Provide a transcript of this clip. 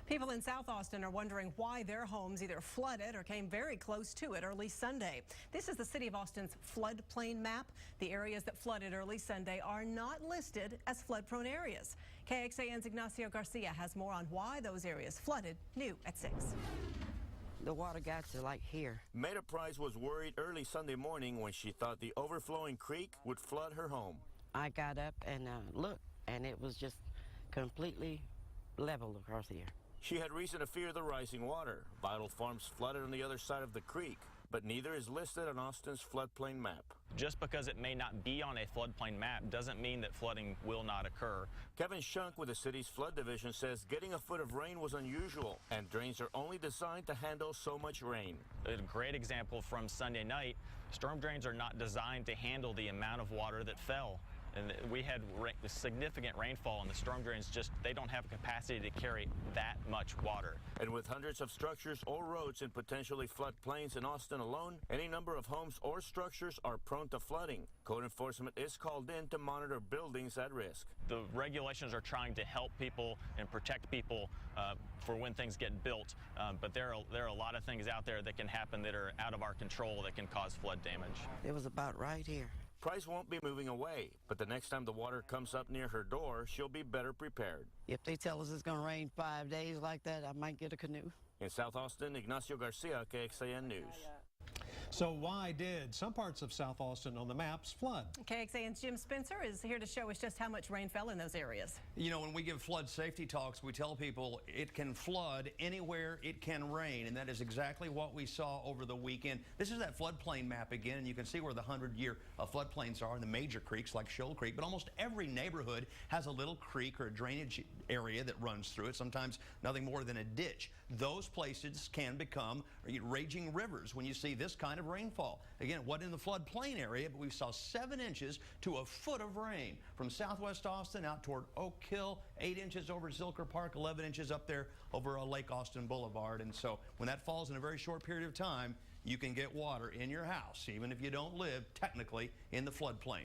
People in South Austin are wondering why their homes either flooded or came very close to it early Sunday. This is the City of Austin's floodplain map. The areas that flooded early Sunday are not listed as flood-prone areas. KXAN's Ignacio Garcia has more on why those areas flooded, new at 6. The water got to like here. Maida Price was worried early Sunday morning when she thought the overflowing creek would flood her home. I got up and looked, and it was just completely level across here. She had reason to fear the rising water. Vital farms flooded on the other side of the creek, but neither is listed on Austin's floodplain map. Just because it may not be on a floodplain map doesn't mean that flooding will not occur. Kevin Shunk with the city's flood division says getting a foot of rain was unusual, and drains are only designed to handle so much rain. A great example from Sunday night, storm drains are not designed to handle the amount of water that fell. And we had significant rainfall, and the storm drains they don't have a capacity to carry that much water. And with hundreds of structures or roads in potentially flood plains in Austin alone, any number of homes or structures are prone to flooding. Code enforcement is called in to monitor buildings at risk. The regulations are trying to help people and protect people for when things get built, but there are a lot of things out there that can happen that are out of our control that can cause flood damage. It was about right here. Price won't be moving away, but the next time the water comes up near her door, she'll be better prepared. If they tell us it's going to rain 5 days like that, I might get a canoe. In South Austin, Ignacio Garcia, KXAN News. So why did some parts of South Austin on the maps flood? KXAN's Jim Spencer is here to show us just how much rain fell in those areas. You know, when we give flood safety talks, we tell people it can flood anywhere it can rain, and that is exactly what we saw over the weekend. This is that floodplain map again, and you can see where the 100-year floodplains are in the major creeks like Shoal Creek, but almost every neighborhood has a little creek or a drainage area that runs through it, sometimes nothing more than a ditch. Those places can become raging rivers when you see this kind of rainfall. Again, what in the floodplain area, but we saw 7 inches to a foot of rain from southwest Austin out toward Oak Hill, 8 inches over Zilker Park, 11 inches up there over Lake Austin Boulevard. And so when that falls in a very short period of time, you can get water in your house, even if you don't live technically in the floodplain.